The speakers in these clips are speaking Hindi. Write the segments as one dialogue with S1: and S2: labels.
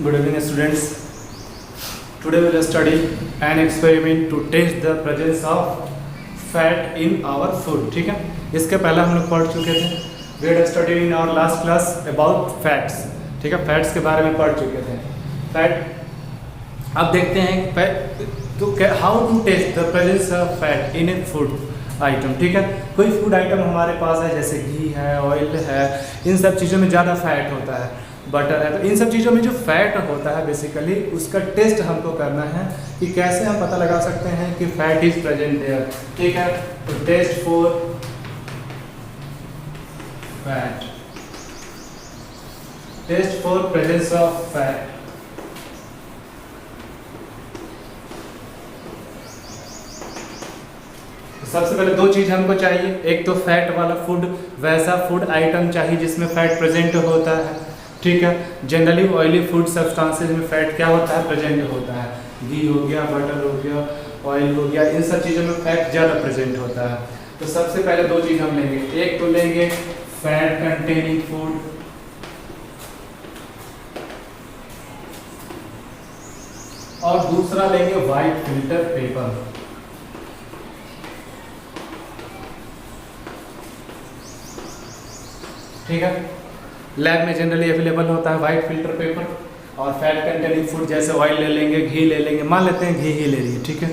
S1: Good evening, students. Today we will study an experiment to test the presence of fat in our food. ठीक है, इसके पहले हम लोग पढ़ चुके थे. We had studied in our last class about fats. ठीक है, फैट्स के बारे में पढ़ चुके थे. फैट अब देखते हैं तो how to test the presence of fat in a food item. ठीक है, कोई फूड आइटम हमारे पास है जैसे घी है, ऑयल है, इन सब चीज़ों में ज़्यादा फैट होता है, बटर है, तो इन सब चीज़ों में जो फैट होता है बेसिकली उसका टेस्ट हमको करना है कि कैसे हम पता लगा सकते हैं कि फैट इज प्रेजेंट देयर. ठीक है, तो test for fat, test for presence of fat. सबसे पहले दो चीज़ हमको चाहिए. एक तो फैट वाला फूड, वैसा फूड आइटम चाहिए जिसमें फैट प्रेजेंट होता है. ठीक है, जनरली ऑयली फूड सब्सटेंसेस में फैट क्या होता है, प्रेजेंट होता है. घी हो गया, बटर हो गया, ऑयल हो गया, इन सब चीज़ों में फैट ज़्यादा प्रेजेंट होता है. तो सबसे पहले दो चीज़ हम लेंगे. एक तो लेंगे फैट कंटेनिंग फूड, और दूसरा लेंगे वाइट फिल्टर पेपर. ठीक है, लैब में जनरली अवेलेबल होता है वाइट फिल्टर पेपर. और फैट कंटेनिंग फूड जैसे ऑयल ले लेंगे, घी ले लेंगे, मान लेते हैं घी ही ले लिए. ठीक है,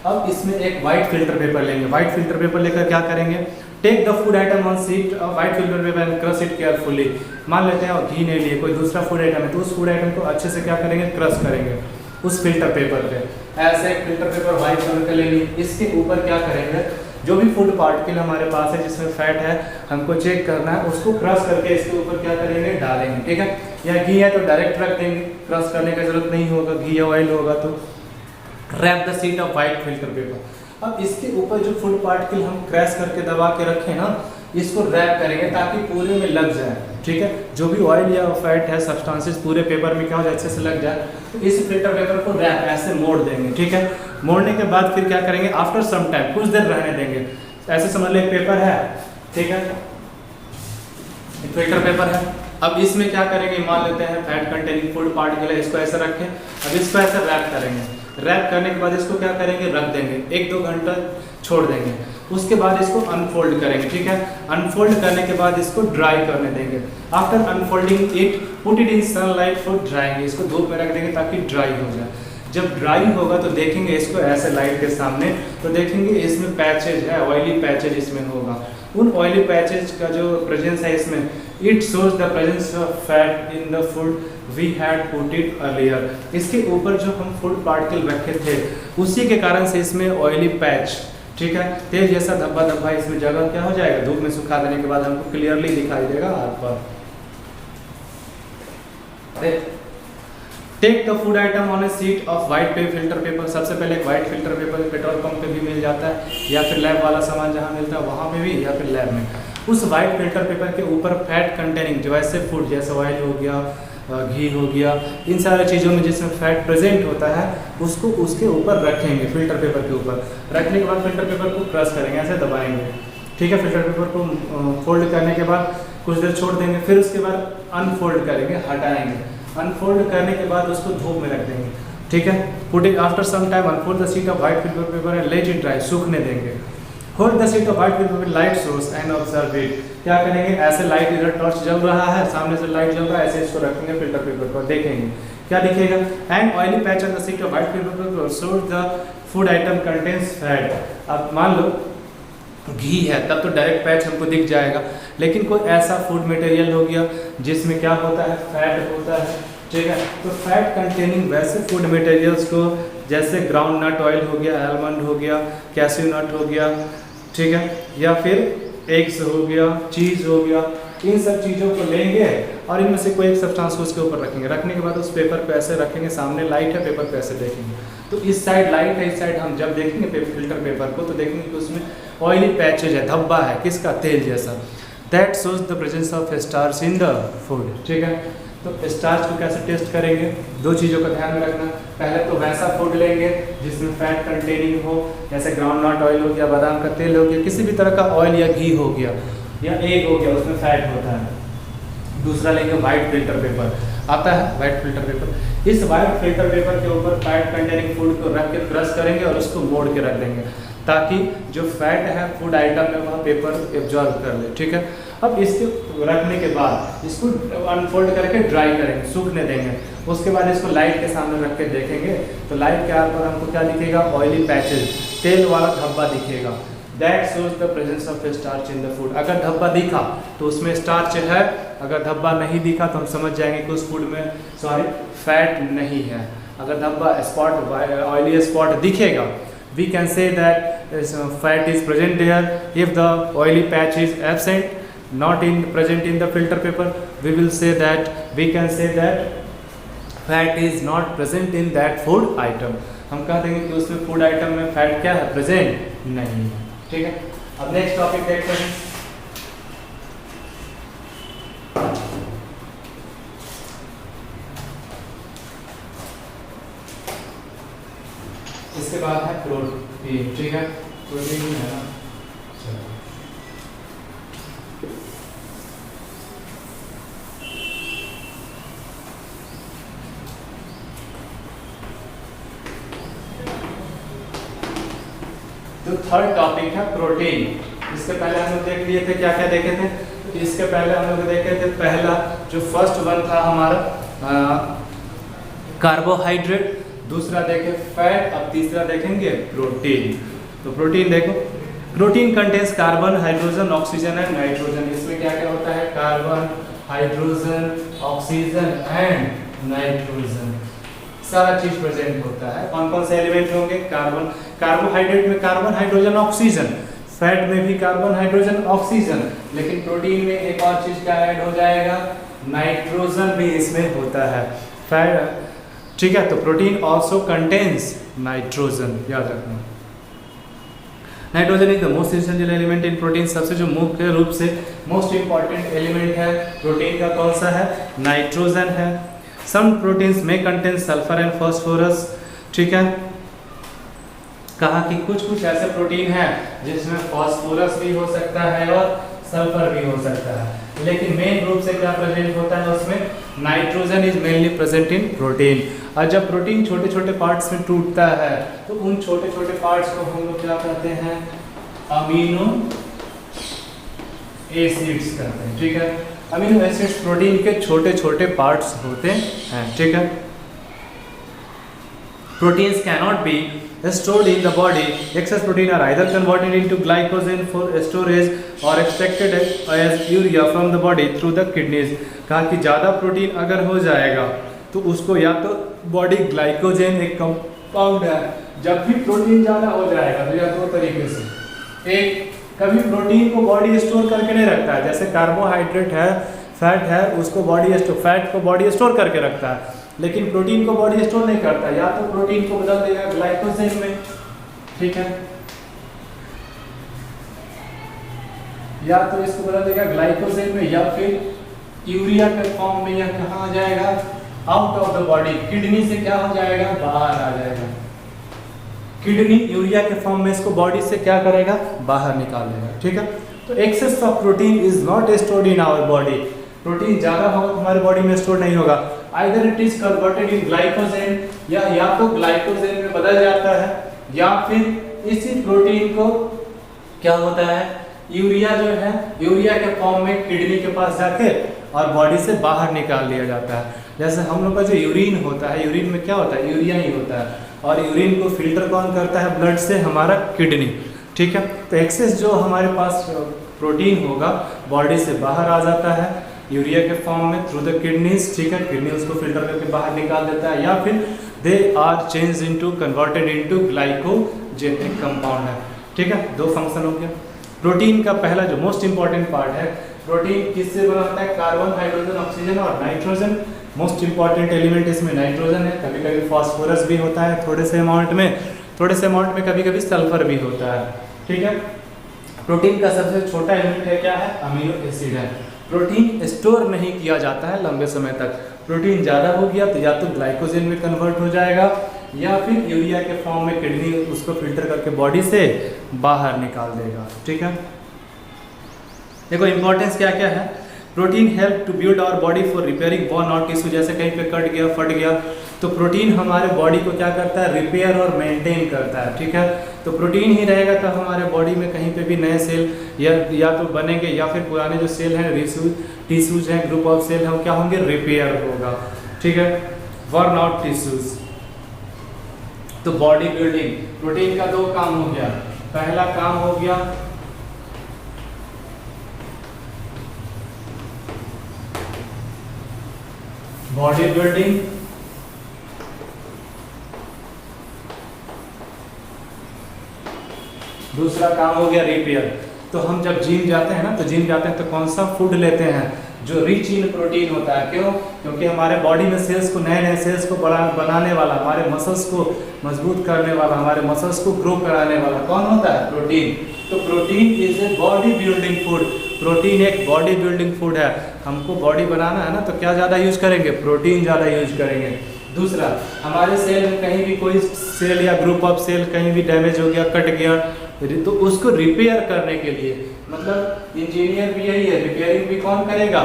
S1: अब इसमें एक वाइट फिल्टर पेपर लेंगे. वाइट फिल्टर पेपर लेकर क्या करेंगे, take the food item on sheet white filter paper and crush it carefully. मान लेते हैं और घी नहीं लिए, कोई दूसरा फूड आइटम है, तो उस फूड आइटम को अच्छे से क्या करेंगे, क्रश करेंगे उस फिल्टर पेपर पे. ऐसे एक फिल्टर पेपर वाइट कलर का लेंगे. इसके ऊपर क्या करेंगे, जो भी फूड पार्टिकल हमारे पास है जिसमें फैट है हमको चेक करना है, उसको क्रश करके इसके ऊपर क्या करेंगे, डालेंगे. ठीक है, या घी है तो डायरेक्ट रख देंगे, क्रश करने की जरूरत नहीं होगा. घी या ऑयल होगा तो wrap the sheet of white filter paper. अब इसके ऊपर जो फूड पार्टिकल हम क्रैश करके दबा के रखें ना, इसको रैप करेंगे ताकि पूरे में लग जाए. ठीक है, जो भी ऑयल या फैट है सब्सटेंसेस पूरे पेपर में क्या हो जाए, अच्छे से लग जाए. तो इस फिल्टर पेपर को रैप ऐसे मोड़ देंगे. ठीक है, मोड़ने के बाद फिर क्या करेंगे, आफ्टर सम टाइम कुछ देर रहने देंगे. ऐसे समझ लो एक पेपर है. ठीक है, एक फिल्टर पेपर है. अब इसमें क्या करेंगे, मान लेते हैं फैट कंटेनिंग फूड पार्टिकल है, इसको ऐसे रखें. अब इसको ऐसे रैप करेंगे. रैप करने के बाद इसको क्या करेंगे, रख देंगे, 1-2 घंटा छोड़ देंगे. उसके बाद इसको अनफोल्ड करेंगे. ठीक है, अनफोल्ड करने के बाद इसको ड्राई करने देंगे. After unfolding it put it in sunlight for drawing. इसको धूप में रख देंगे ताकि ड्राई हो जाए. जब ड्राई होगा तो देखेंगे इसको ऐसे लाइट के सामने, तो देखेंगे इसमें पैचेज है, ऑयली पैचेज इसमें होगा. उन ऑयली पैचेज का जो प्रेजेंस है इसमें, it shows the presence of fat in the food we had put it earlier. इसके ऊपर जो हम फूड पार्टिकल रखे थे उसी के कारण से इसमें ऑयली पैच, ठीक है, तेल जैसा धब्बा धब्बा इसमें जगह क्या हो जाएगा, धूप में सुखा देने के बाद हमको क्लियरली दिखाई देगा हाथ पर. Take the food item on a sheet of white filter paper. सबसे पहले एक white filter paper petrol pump पे भी मिल जाता है, या फिर लैब वाला सामान जहाँ मिलता है वहाँ पे भी, या फिर लैब में. उस वाइट फिल्टर पेपर के ऊपर फैट कंटेनिंग जो ऐसे फूड जैसे ऑयल हो गया, घी हो गया, इन सारे चीज़ों में जिसमें फैट प्रेजेंट होता है उसको उसके ऊपर रखेंगे. फिल्टर पेपर के ऊपर रखने के बाद फिल्टर पेपर को क्रश करेंगे, ऐसे दबाएंगे. ठीक है, फिल्टर पेपर को फोल्ड करने के बाद कुछ देर छोड़ देंगे. फिर उसके बाद अनफोल्ड करेंगे, हटाएंगे. अनफोल्ड करने के बाद उसको धूप में रख देंगे. ठीक है, put it after some time unfold the sheet of white filter paper and let it dry. सूखने देंगे. Hold the sheet of white filter paper light source and observe it. क्या करेंगे, ऐसे लाइट इधर टॉर्च जल रहा है, सामने से लाइट जल रहा है, ऐसे इसको रखेंगे फिल्टर पेपर पर, देखेंगे क्या दिखेगा. And oily patch on the sheet of white filter paper shows the food item contains fat. अब मान लो घी है तब तो डायरेक्ट पैच हमको दिख जाएगा, लेकिन कोई ऐसा फूड मटेरियल हो गया जिसमें क्या होता है, फैट होता है. ठीक है, तो फैट कंटेनिंग वैसे फूड मटेरियल्स को जैसे ग्राउंड नट ऑयल हो गया, आलमंड हो गया, कैश्यू नट हो गया, ठीक है, या फिर एग्स हो गया, चीज़ हो गया, इन सब चीज़ों को लेंगे और इनमें से कोई एक सब्सटेंस उसके ऊपर रखेंगे. रखने के बाद उस पेपर पे ऐसे रखेंगे, सामने लाइट है, पेपर पे ऐसे देखेंगे. तो इस साइड लाइट है, इस साइड हम जब देखेंगे फिल्टर पेपर को तो देखेंगे कि उसमें ऑयली पैचेज है, धब्बा है, किसका, तेल जैसा. That shows the presence of starch in the food. ठीक है, तो स्टार्च को कैसे टेस्ट करेंगे, दो चीज़ों का ध्यान में रखना. पहले तो वैसा फूड लेंगे जिसमें फैट कंटेनिंग हो, जैसे ग्राउंड नट ऑयल हो गया, बादाम का तेल हो गया, किसी भी तरह का ऑयल या घी हो गया, या एग हो गया, उसमें फैट होता है. दूसरा लेंगे वाइट फिल्टर पेपर, आता है वाइट फिल्टर पेपर। इस वाइट फिल्टर पेपर के ऊपर फैट कंटेनिंग फूड को रख के क्रश करेंगे और उसको मोड़ के रख देंगे ताकि जो फैट है फूड आइटम में वह पेपर एब्जॉर्ब कर ले, ठीक है। अब इसके रखने के बाद इसको अनफोल्ड करके ड्राई करेंगे, सूखने देंगे। उसके बाद इसको लाइट के सामने रख के देखेंगे तो लाइट के आर पर हमको क्या दिखेगा, ऑयली पैचेज, तेल वाला धब्बा दिखेगा। That shows the presence of starch in the food. अगर धब्बा दिखा तो उसमें स्टार्च है, अगर धब्बा नहीं दिखा तो हम समझ जाएंगे कि उस फूड में फैट नहीं है। अगर धब्बा स्पॉट ऑयली स्पॉट दिखेगा, we can say that fat is present there. If the oily patch is absent, not present in the filter paper, we will say that we can say that fat is not present in that food item. हम कह देंगे कि उसमें फूड आइटम में फैट क्या है, प्रेजेंट नहीं है, ठीक है। अब नेक्स्ट टॉपिक देखते हैं। इसके बाद है प्रोटीन, ठीक है, प्रोटीन है ना। तो थर्ड टॉपिक है प्रोटीन। इसके पहले हम लोग देख लिए थे, क्या क्या देखे थे। इसके पहले हम लोग देखे थे, पहला जो फर्स्ट वन था हमारा कार्बोहाइड्रेट, दूसरा देखे फैट, अब तीसरा देखेंगे प्रोटीन। तो प्रोटीन देखो, protein contains carbon, hydrogen, oxygen and nitrogen. इसमें क्या क्या होता है, carbon, hydrogen, oxygen and nitrogen, सारा चीज प्रेजेंट होता है। कौन कौन से एलिमेंट होंगे, कार्बन, कार्बोहाइड्रेट में कार्बन, हाइड्रोजन, ऑक्सीजन, फैट में भी कार्बन, हाइड्रोजन, ऑक्सीजन, लेकिन प्रोटीन में एक और चीज क्या ऐड हो जाएगा, नाइट्रोजन भी इसमें होता है। फैट, ठीक है। तो प्रोटीन ऑल्सो कंटेन्स नाइट्रोजन, याद रखना। Nitrogen is the most essential element in protein. सबसे जो मुख्य रूप से मोस्ट इंपॉर्टेंट एलिमेंट है प्रोटीन का, कौन सा है, नाइट्रोजन है। सम प्रोटीन्स में कंटेन सल्फर एंड फास्फोरस, ठीक है। कहा कि कुछ कुछ ऐसे प्रोटीन है जिसमें फास्फोरस भी हो सकता है और सल्फर भी हो सकता है, लेकिन मेन रूप से क्या प्रेजेंट होता है उसमें, nitrogen is mainly present in protein. और जब प्रोटीन छोटे छोटे पार्ट्स में टूटता है तो उन छोटे छोटे पार्ट्स को हम लोग क्या कहते हैं, अमीनो एसिड्स कहते हैं, ठीक है। अमीनो एसिड्स प्रोटीन के छोटे छोटे पार्ट्स होते हैं, ठीक है। Proteins cannot be stored in the body. Excess protein are either converted into glycogen for storage or extracted as urea from the body through the kidneys. कहा कि ज़्यादा प्रोटीन अगर हो जाएगा तो उसको या तो बॉडी, ग्लाइकोजेन एक कंपाउंड है, जब भी प्रोटीन ज़्यादा हो जाएगा तो या दो तरीके से, एक कभी प्रोटीन को बॉडी स्टोर करके नहीं रखता है, जैसे कार्बोहाइड्रेट है, फैट है, उसको बॉडी फैट को बॉडी स्टोर करके रखता है, लेकिन प्रोटीन को बॉडी स्टोर नहीं करता। या तो प्रोटीन को बदल देगा ग्लाइकोजेन में, ठीक है, या तो इसको बदल देगा ग्लाइकोजेन में, या फिर यूरिया के फॉर्म में, या कहाँ आ जाएगा, out of the body, kidney से क्या हो जाएगा, बाहर आ जाएगा। किडनी यूरिया के फॉर्म में इसको बॉडी से क्या करेगा, बाहर निकाल देगा, ठीक है। तो excess of protein is not stored in our body. Protein ज्यादा होगा तो हमारे बॉडी में स्टोर नहीं होगा, either it is converted in glycogen, या तो ग्लाइकोजेन में बदल जाता है, या फिर इसी प्रोटीन को क्या होता है, यूरिया जो है, यूरिया के फॉर्म में किडनी के पास जाके और बॉडी से बाहर निकाल लिया जाता है। जैसे हम लोग का जो यूरिन होता है, यूरिन में क्या होता है, यूरिया ही होता है, और यूरिन को फिल्टर कौन करता है ब्लड से, हमारा किडनी, ठीक है। तो एक्सेस जो हमारे पास प्रोटीन होगा बॉडी से बाहर आ जाता है यूरिया के फॉर्म में थ्रू द किडनीज, ठीक है, किडनी उसको फिल्टर करके बाहर निकाल देता है, या फिर they are change into converted into glycogen, एक कंपाउंड है, ठीक है। दो फंक्शन हो गया। प्रोटीन का पहला जो मोस्ट इंपॉर्टेंट पार्ट है, प्रोटीन किससे बना होता है, कार्बन, हाइड्रोजन, ऑक्सीजन और नाइट्रोजन। मोस्ट इंपॉर्टेंट एलिमेंट इसमें नाइट्रोजन है, कभी कभी फास्फोरस भी होता है थोड़े से अमाउंट में, कभी कभी सल्फर भी होता है, ठीक है। प्रोटीन का सबसे छोटा यूनिट है क्या है, अमीनो एसिड है। प्रोटीन स्टोर नहीं किया जाता है लंबे समय तक, प्रोटीन ज़्यादा हो गया तो या तो ग्लाइकोजेन में कन्वर्ट हो जाएगा, या फिर यूरिया के फॉर्म में किडनी उसको फिल्टर करके बॉडी से बाहर निकाल देगा, ठीक है। देखो इंपॉर्टेंस क्या क्या है, protein help to build our body for repairing bone और टिश्यू, जैसे कहीं पे कट गया, फट गया, तो प्रोटीन हमारे बॉडी को क्या करता है, रिपेयर और मेंटेन करता है, ठीक है। तो प्रोटीन ही रहेगा तो हमारे बॉडी में कहीं पे भी नए सेल या तो बनेंगे, या फिर पुराने जो सेल हैं, टिश्यूज हैं, ग्रुप ऑफ सेल हैं, वो क्या होंगे, रिपेयर होगा, ठीक है। Worn out tissues. तो बॉडी बिल्डिंग, प्रोटीन का 2 काम हो गया। पहला काम हो गया बॉडी बिल्डिंग, दूसरा काम हो गया रिपेयर। तो हम जब जिम जाते हैं ना, तो जिम जाते हैं तो कौन सा फूड लेते हैं, जो रिच इन प्रोटीन होता है। क्यों? क्योंकि हमारे बॉडी में सेल्स को, नए नए सेल्स को बनाने वाला, हमारे मसल्स को मजबूत करने वाला, हमारे मसल्स को ग्रो कराने वाला कौन होता है, प्रोटीन। तो protein is a body building food. Protein एक बॉडी बिल्डिंग फूड है। हमको बॉडी बनाना है ना, तो क्या ज़्यादा यूज करेंगे, प्रोटीन ज़्यादा यूज करेंगे। दूसरा, हमारे सेल में कहीं भी कोई सेल या ग्रुप ऑफ सेल कहीं भी डैमेज हो गया, कट गया, तो उसको रिपेयर करने के लिए, मतलब इंजीनियर भी यही है, रिपेयरिंग भी कौन करेगा,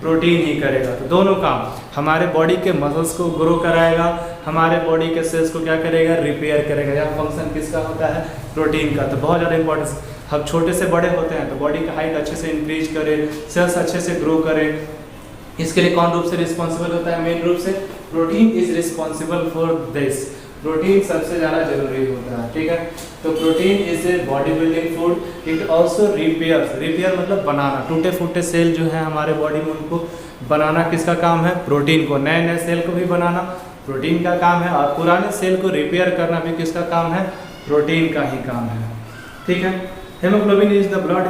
S1: प्रोटीन ही करेगा। तो दोनों काम, हमारे बॉडी के मसल्स को ग्रो कराएगा, हमारे बॉडी के सेल्स को क्या करेगा, रिपेयर करेगा। यह फंक्शन किसका होता है, प्रोटीन का। तो बहुत ज़्यादा इंपॉर्टेंस, हम छोटे से बड़े होते हैं तो बॉडी का हाइट अच्छे से इंक्रीज करे, सेल्स अच्छे से ग्रो करे, इसके लिए कौन रूप से रिस्पॉन्सिबल होता है, मेन रूप से protein is responsible for this. Protein सबसे ज़्यादा जरूरी होता है, ठीक है। तो protein is a body building food, it also repair. Repair मतलब बनाना, टूटे फूटे सेल जो है हमारे बॉडी में, उनको बनाना किसका काम है, प्रोटीन को। नए नए सेल को भी बनाना प्रोटीन का काम है, और पुराने सेल को रिपेयर करना भी किसका काम है, प्रोटीन का ही काम है, ठीक है। Haemoglobin is the blood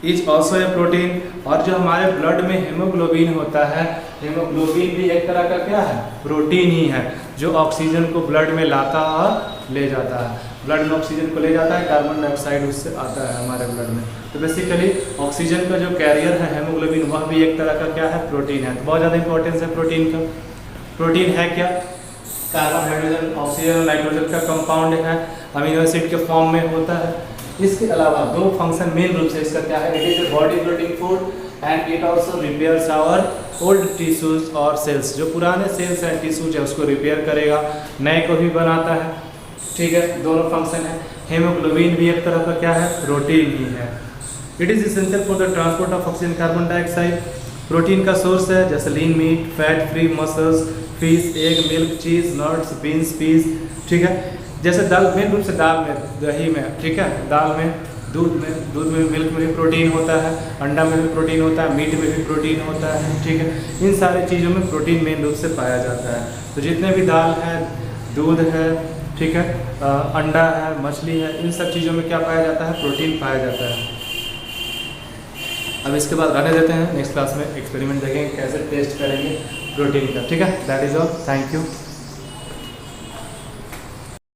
S1: is also a protein. और जो हमारे ब्लड में हेमोग्लोबिन होता है, हेमोग्लोबिन भी एक तरह का क्या है, प्रोटीन ही है, जो ऑक्सीजन को ब्लड में लाता और ले जाता है। ब्लड में ऑक्सीजन को ले जाता है, कार्बन डाइऑक्साइड उससे आता है हमारे ब्लड में। तो बेसिकली ऑक्सीजन का जो कैरियर है हेमोग्लोबिन, वह भी एक तरह का क्या है, प्रोटीन है। तो बहुत ज़्यादा इंपॉर्टेंस है प्रोटीन का। प्रोटीन है क्या, कार्बन, हाइड्रोजन, ऑक्सीजन, नाइट्रोजन का कंपाउंड है, अमीनो एसिड के फॉर्म में होता है। इसके अलावा 2 फंक्शन मेन रूप से इसका क्या है, it is a body building food and it also repairs our old tissues और सेल्स। जो पुराने सेल्स एंड टिश्यूज है उसको रिपेयर करेगा, नए को भी बनाता है, ठीक है। दोनों फंक्शन है। हेमोग्लोबिन भी एक तरह का क्या है, प्रोटीन ही है। It is essential for the transport of oxygen, carbon dioxide. Protein का सोर्स है जैसे lean meat, fat free muscles, fish, egg, milk, चीज, नट्स, बीन्स, पीस, ठीक है। जैसे दाल, मेन रूप से दाल में, दही में, ठीक है, दाल में, दूध में, मिल्क में भी प्रोटीन होता है, अंडा में भी प्रोटीन होता है, मीट में भी प्रोटीन होता है, ठीक है। इन सारी चीज़ों में प्रोटीन मेन रूप से पाया जाता है। तो जितने भी दाल है, दूध है, ठीक है, अंडा है, मछली है, इन सब चीज़ों में क्या पाया जाता है, प्रोटीन पाया जाता है। अब इसके बाद रहने देते हैं, नेक्स्ट क्लास में एक्सपेरिमेंट देखेंगे कैसे टेस्ट करेंगे प्रोटीन का, ठीक है। That is all, thank you.